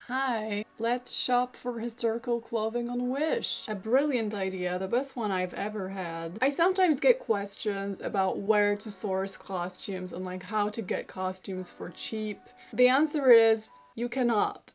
Hi, let's shop for historical clothing on Wish. A brilliant idea, the best one I've ever had. I sometimes get questions about where to source costumes and like how to get costumes for cheap. The answer is you cannot.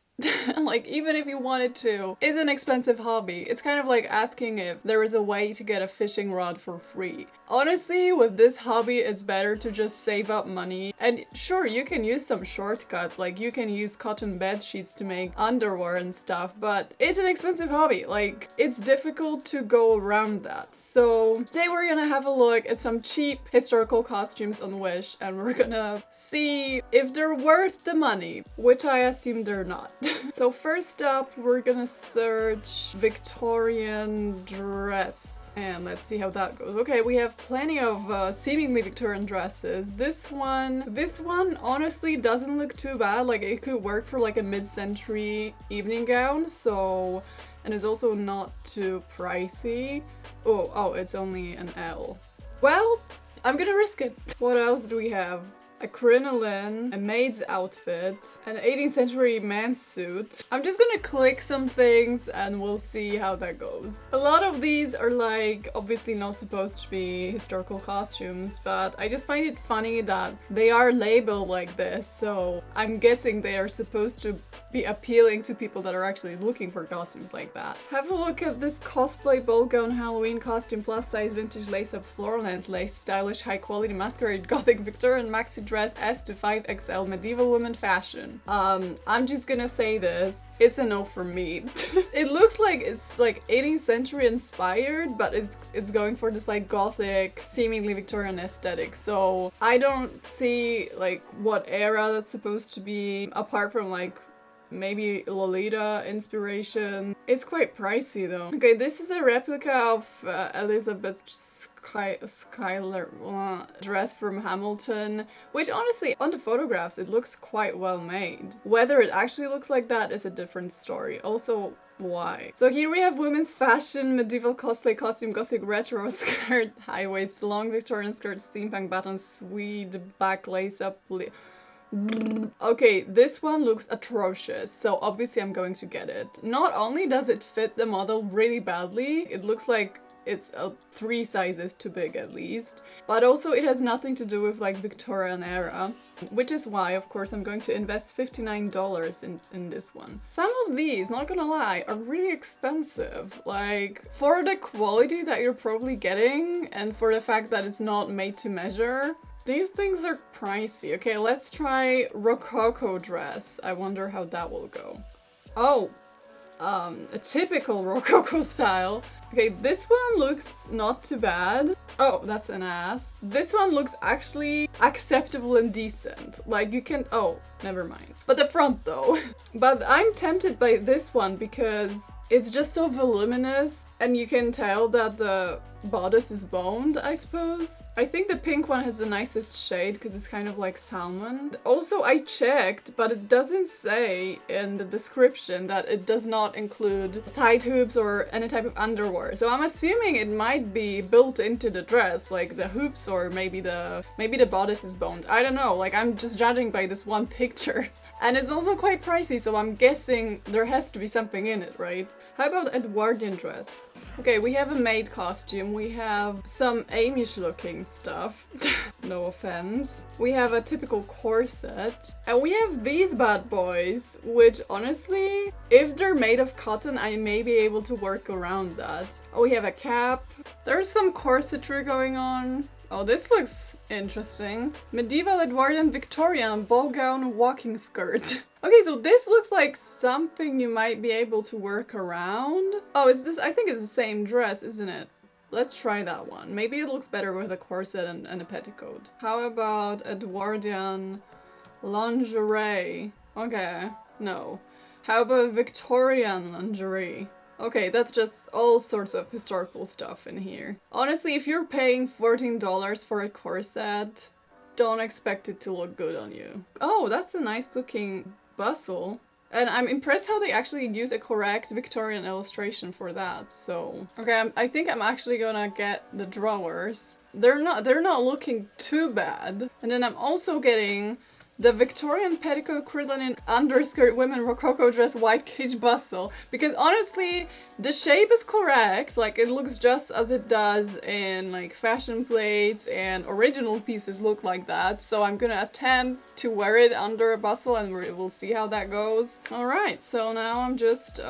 Like, even if you wanted to, it's an expensive hobby. It's kind of like asking if there is a way to get a fishing rod for free. Honestly, with this hobby, it's better to just save up money. And sure, you can use some shortcuts, like you can use cotton bed sheets to make underwear and stuff, but it's an expensive hobby. Like, it's difficult to go around that. So today we're gonna have a look at some cheap historical costumes on Wish, and we're gonna see if they're worth the money, which I assume they're not. So first up, we're gonna search Victorian dress. And let's see how that goes. Okay, we have plenty of seemingly Victorian dresses. This one honestly doesn't look too bad. Like, it could work for like a mid-century evening gown, so... And it's also not too pricey. Oh, it's only an L. Well, I'm gonna risk it. What else do we have? A crinoline, a maid's outfit, an 18th century man's suit. I'm just gonna click some things and we'll see how that goes. A lot of these are like obviously not supposed to be historical costumes, but I just find it funny that they are labeled like this, so I'm guessing they are supposed to be appealing to people that are actually looking for costumes like that. Have a look at this cosplay ball gown Halloween costume, plus size vintage lace-up floral length lace, stylish high quality masquerade gothic Victorian maxi dress S to 5XL medieval woman fashion. I'm just gonna say this, it's a no for me. It looks like it's like 18th century inspired, but it's going for this like gothic, seemingly Victorian aesthetic. So I don't see like what era that's supposed to be, apart from like maybe Lolita inspiration. It's quite pricey though. Okay, this is a replica of Elizabeth Schuyler dress from Hamilton, which honestly on the photographs it looks quite well made. Whether it actually looks like that is a different story. Also, why? So here we have women's fashion, medieval cosplay costume, gothic retro skirt, high waist, long Victorian skirt, steampunk buttons, Swede back lace up. Okay, this one looks atrocious, so obviously I'm going to get it. Not only does it fit the model really badly, it looks like it's 3 sizes too big at least, but also it has nothing to do with like Victorian era, which is why of course I'm going to invest $59 in this one. Some of these, not gonna lie, are really expensive. Like, for the quality that you're probably getting and for the fact that it's not made to measure, these things are pricey. Okay, let's try Rococo dress. I wonder how that will go. Oh, a typical Rococo style. Okay, this one looks not too bad. Oh, that's an ass. This one looks actually acceptable and decent. Like, you can... Oh, never mind. But the front though. But I'm tempted by this one because it's just so voluminous and you can tell that the bodice is boned, I suppose. I think the pink one has the nicest shade because it's kind of like salmon. Also, I checked, but it doesn't say in the description that it does not include side hoops or any type of underwear. So I'm assuming it might be built into the dress, like the hoops, or maybe the bodice is boned. I don't know, like I'm just judging by this one picture. And it's also quite pricey, so I'm guessing there has to be something in it, right? How about Edwardian dress? Okay, we have a maid costume, we have some Amish looking stuff, no offense. We have a typical corset, and we have these bad boys, which honestly, if they're made of cotton, I may be able to work around that. Oh, we have a cap, there's some corsetry going on. Oh, this looks interesting. Medieval Edwardian Victorian ball gown walking skirt. Okay, so this looks like something you might be able to work around. Oh, is this? I think it's the same dress, isn't it? Let's try that one. Maybe it looks better with a corset and a petticoat. How about Edwardian lingerie? Okay, no. How about Victorian lingerie? Okay, that's just all sorts of historical stuff in here. Honestly, if you're paying $14 for a corset, don't expect it to look good on you. Oh, that's a nice looking bustle. And I'm impressed how they actually use a correct Victorian illustration for that, so... Okay, I think I'm actually gonna get the drawers. They're not looking too bad. And then I'm also getting the Victorian petticoat crinoline underskirt women rococo dress white cage bustle, because honestly the shape is correct, like it looks just as it does in like fashion plates and original pieces look like that, so I'm gonna attempt to wear it under a bustle and we'll see how that goes. Alright, so now I'm just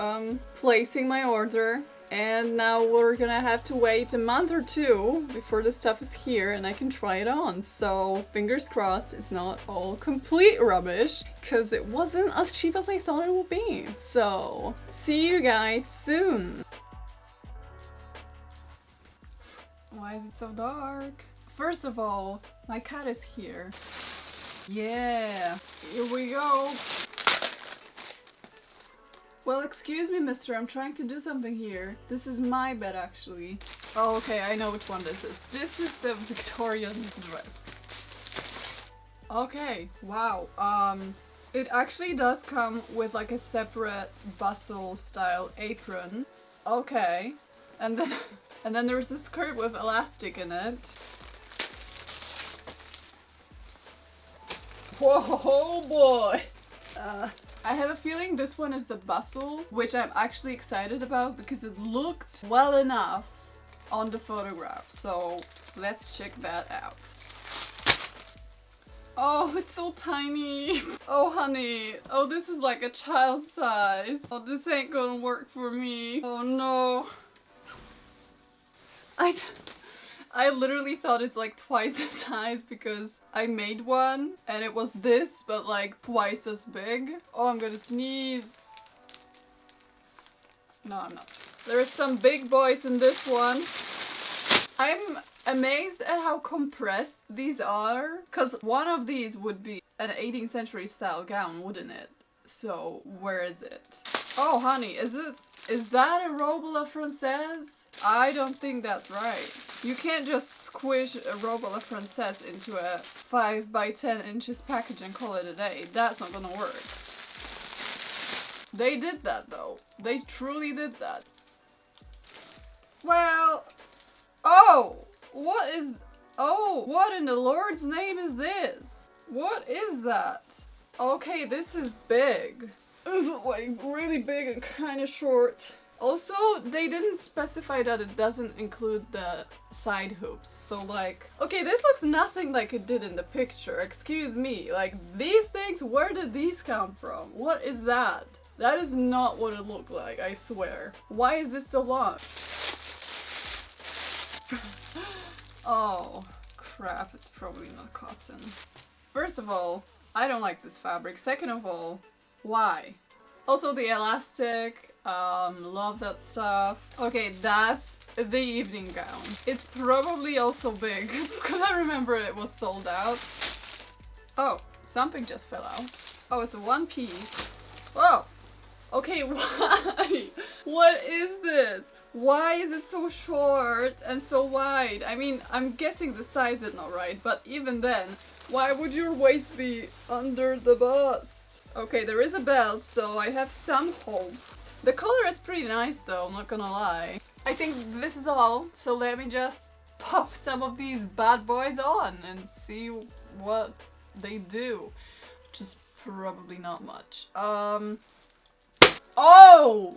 placing my order. And now we're gonna have to wait a month or two before the stuff is here and I can try it on. So fingers crossed it's not all complete rubbish, because it wasn't as cheap as I thought it would be. So see you guys soon. Why is it so dark? First of all, my cat is here. Yeah, here we go. Well, excuse me, mister, I'm trying to do something here. This is my bed, actually. Oh, okay, I know which one this is. This is the Victorian dress. Okay, wow. It actually does come with like a separate bustle style apron. Okay. And then there's a skirt with elastic in it. Whoa, boy! I have a feeling this one is the bustle, which I'm actually excited about because it looked well enough on the photograph. So let's check that out. Oh, it's so tiny. Oh, honey. Oh, this is like a child size. Oh, this ain't gonna work for me. Oh, no. I literally thought it's like twice the size because I made one and it was this, but like twice as big. Oh, I'm gonna sneeze. No, I'm not. There are some big boys in this one. I'm amazed at how compressed these are, because one of these would be an 18th century style gown, wouldn't it? So where is it? Oh, honey, is that a robe a la française? I don't think that's right. You can't just squish a robe a la française into a 5 by 10 inches package and call it a day. That's not gonna work. They did that though. They truly did that. Well, oh, what in the Lord's name is this? What is that? Okay, this is big. This is like really big and kind of short. Also, they didn't specify that it doesn't include the side hoops. So like, okay, this looks nothing like it did in the picture. Excuse me. Like, these things, where did these come from? What is that? That is not what it looked like, I swear. Why is this so long? Oh, crap, it's probably not cotton. First of all, I don't like this fabric. Second of all, why? Also the elastic, love that stuff. Okay, that's the evening gown. It's probably also big because I remember it was sold out. Oh, something just fell out. Oh, it's a one piece. Whoa! Okay, why? What is this? Why is it so short and so wide? I mean, I'm guessing the size is not right, but even then, why would your waist be under the bust? Okay, there is a belt, so I have some hopes. The color is pretty nice though, I'm not gonna lie. I think this is all, so let me just pop some of these bad boys on and see what they do. Which is probably not much. Oh!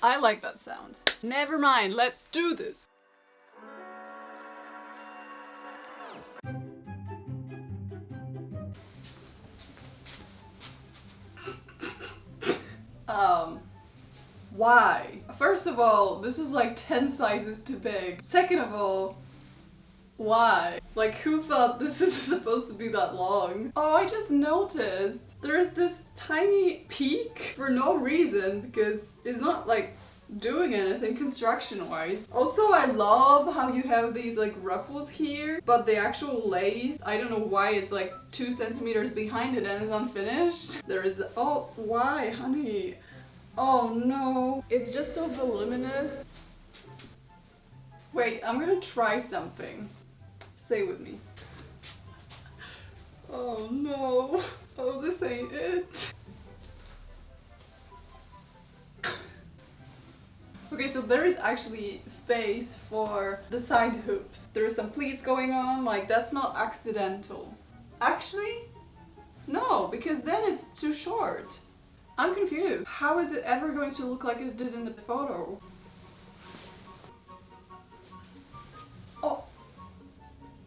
I like that sound. Never mind, let's do this. Why? First of all, this is like 10 sizes too big. Second of all, why? Like, who thought this is supposed to be that long? Oh, I just noticed there's this tiny peak for no reason because it's not like doing anything construction wise. Also, I love how you have these like ruffles here, but the actual lace, I don't know why it's like 2 centimeters behind it and it's unfinished. There is, oh, why, honey? Oh no, it's just so voluminous. Wait, I'm gonna try something. Stay with me. Oh no, oh, this ain't it. Okay, so there is actually space for the side hoops. There are some pleats going on, like that's not accidental. Actually, No, because then it's too short. I'm confused. How is it ever going to look like it did in the photo? Oh,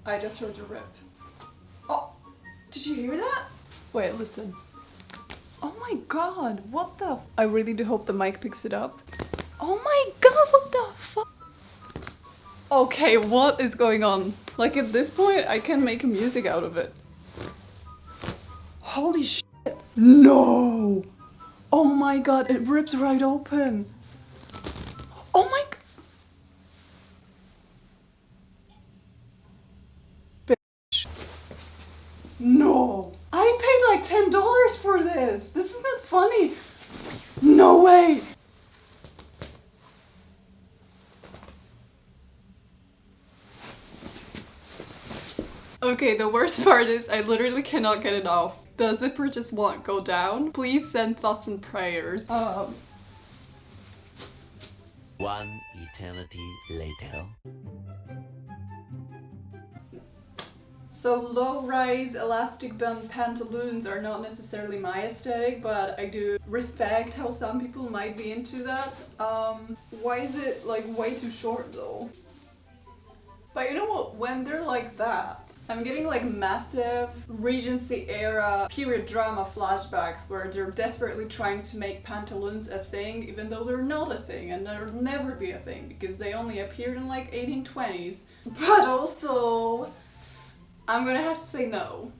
I just heard a rip. Oh, did you hear that? Wait, listen. Oh my god, what the I really do hope the mic picks it up. Oh my god, what the fuck? Okay, what is going on? Like at this point, I can make music out of it. Holy shit. No! Oh my god, it rips right open. Oh my bitch. No! I paid like $10 for this! This is not funny! No way! Okay, the worst part is I literally cannot get it off. The zipper just won't go down. Please send thoughts and prayers. One eternity later. So low-rise elastic band pantaloons are not necessarily my aesthetic, but I do respect how some people might be into that. Why is it like way too short though? But you know what, when they're like that, I'm getting like massive Regency era period drama flashbacks where they're desperately trying to make pantaloons a thing even though they're not a thing and they'll never be a thing because they only appeared in like 1820s. But also, I'm gonna have to say no.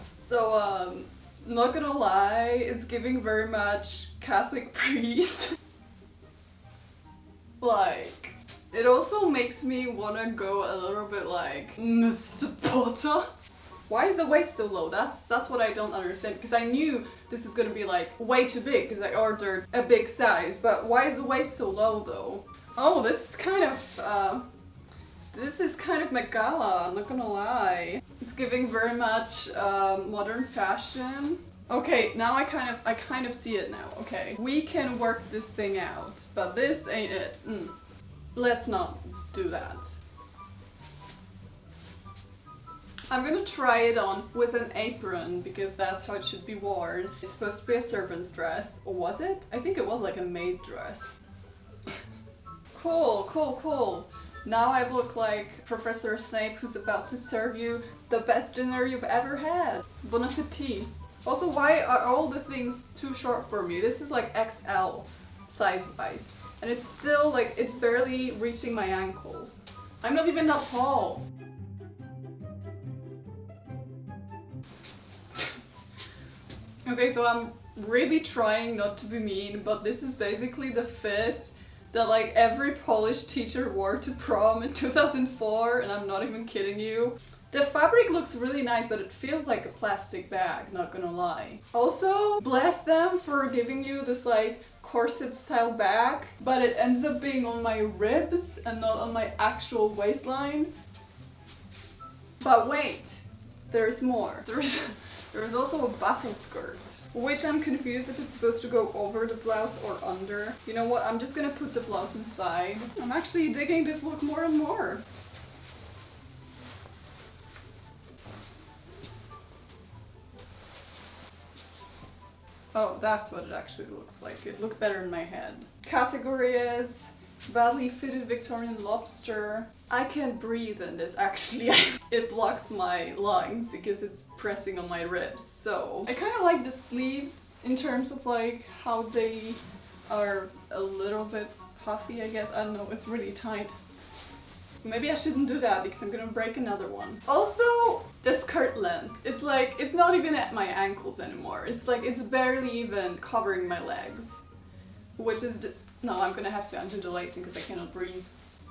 So, not gonna lie, it's giving very much Catholic priest. Like, it also makes me wanna go a little bit like Mr. Potter. Why is the waist so low? That's what I don't understand, because I knew this is gonna be like way too big because I ordered a big size, but why is the waist so low though? Oh, this is kind of MacLeod, I'm not gonna lie. It's giving very much modern fashion. Okay, now I kind of see it now. Okay, we can work this thing out, but this ain't it. Let's not do that. I'm gonna try it on with an apron because that's how it should be worn. It's supposed to be a servant's dress. Or was it? I think it was like a maid dress. Cool, cool, cool. Now I look like Professor Snape who's about to serve you the best dinner you've ever had. Bon appetit. Also, why are all the things too short for me? This is like XL size-wise. And it's still like, it's barely reaching my ankles. I'm not even that tall. Okay, so I'm really trying not to be mean, but this is basically the fit that like every Polish teacher wore to prom in 2004, and I'm not even kidding you. The fabric looks really nice, but it feels like a plastic bag, not gonna lie. Also, bless them for giving you this like corset style bag, but it ends up being on my ribs and not on my actual waistline. But wait, there's more. There's also a bustle skirt, which I'm confused if it's supposed to go over the blouse or under. You know what, I'm just gonna put the blouse inside. I'm actually digging this look more and more. Oh, that's what it actually looks like. It looked better in my head. Category is badly fitted Victorian lobster. I can't breathe in this actually. It blocks my lungs because it's pressing on my ribs. So I kind of like the sleeves in terms of like how they are a little bit puffy, I guess. I don't know, it's really tight. Maybe I shouldn't do that because I'm gonna break another one. Also, the skirt length. It's like, it's not even at my ankles anymore. It's like, it's barely even covering my legs. Which is, no, I'm gonna have to undo the lacing because I cannot breathe.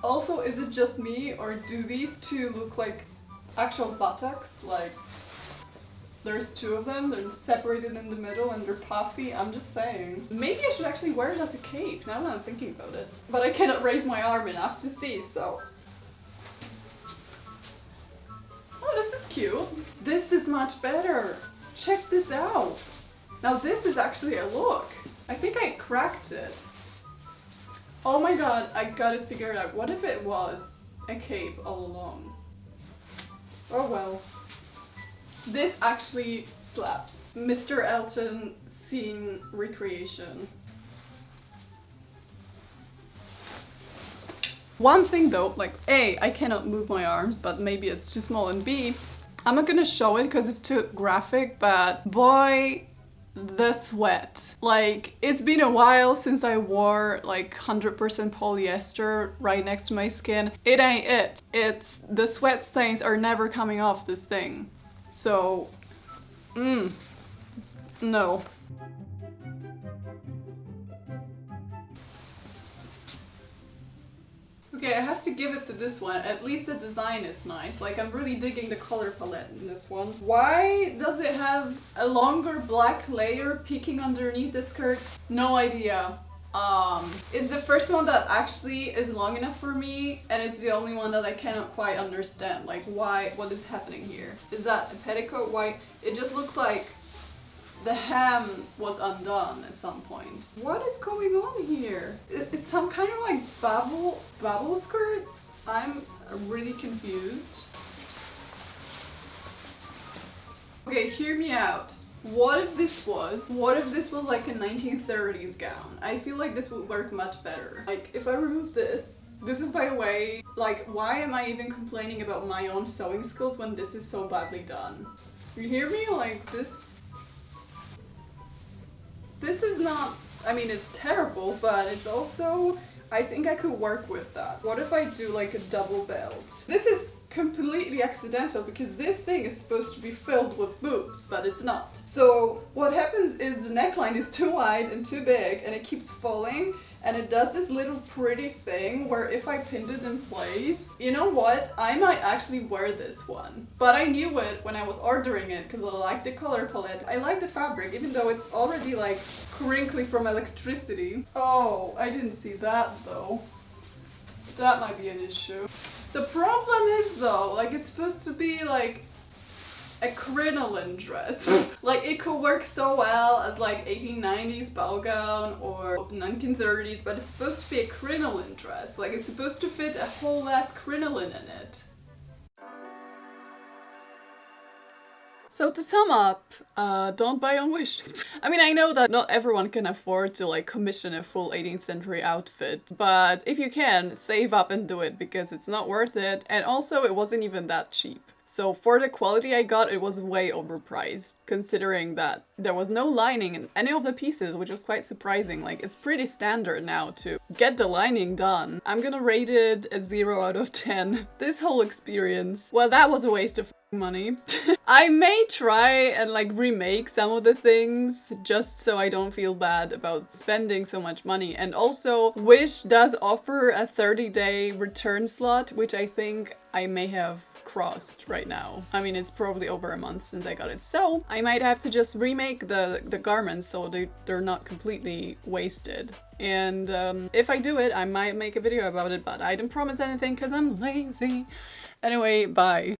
Also, is it just me or do these two look like actual buttocks? Like, there's two of them, they're separated in the middle and they're puffy. I'm just saying. Maybe I should actually wear it as a cape now that I'm thinking about it. But I cannot raise my arm enough to see, so. Oh, this is cute. This is much better. Check this out. Now this is actually a look. I think I cracked it. Oh my god, I got it figured out. What if it was a cape all along? Oh well. This actually slaps. Mr. Elton scene recreation. One thing though, like A, I cannot move my arms, but maybe it's too small, and B, I'm not gonna show it because it's too graphic, but boy, the sweat. Like, it's been a while since I wore like 100% polyester right next to my skin. It ain't it. It's the sweat stains are never coming off this thing. So, no. Okay, I have to give it to this one. At least the design is nice. Like, I'm really digging the color palette in this one. Why does it have a longer black layer peeking underneath the skirt? No idea. It's the first one that actually is long enough for me, and it's the only one that I cannot quite understand. Like, why, what is happening here? Is that a petticoat? Why? It just looks like the hem was undone at some point. What is going on here? It's some kind of like bubble skirt? I'm really confused. Okay, hear me out. What if this was like a 1930s gown? I feel like this would work much better. Like, if I remove this is, by the way, like, why am I even complaining about my own sewing skills when this is so badly done? You hear me? Like, this is not, I mean, it's terrible, but it's also, I think I could work with that. What if I do like a double belt? This is completely accidental because this thing is supposed to be filled with boobs, but it's not. So what happens is the neckline is too wide and too big and it keeps falling, and it does this little pretty thing where if I pinned it in place, you know what? I might actually wear this one. But I knew it when I was ordering it because I like the color palette. I like the fabric, even though it's already like crinkly from electricity. Oh, I didn't see that though. That might be an issue. The problem is though, like, it's supposed to be like a crinoline dress. Like, it could work so well as like 1890s ball gown or 1930s, but it's supposed to be a crinoline dress. Like, it's supposed to fit a whole ass crinoline in it. So to sum up, don't buy on Wish. I mean, I know that not everyone can afford to like commission a full 18th century outfit, but if you can, save up and do it because it's not worth it, and also it wasn't even that cheap. So for the quality I got, it was way overpriced, considering that there was no lining in any of the pieces, which was quite surprising. Like, it's pretty standard now to get the lining done. I'm gonna rate it a 0 out of 10. This whole experience, well, that was a waste of money. I may try and like remake some of the things just so I don't feel bad about spending so much money. And also, Wish does offer a 30-day return slot, which I think I may have crossed right now. I mean, it's probably over a month since I got it, so I might have to just remake the garments so they're not completely wasted. And if I do it, I might make a video about it, but I didn't promise anything because I'm lazy. Anyway, bye.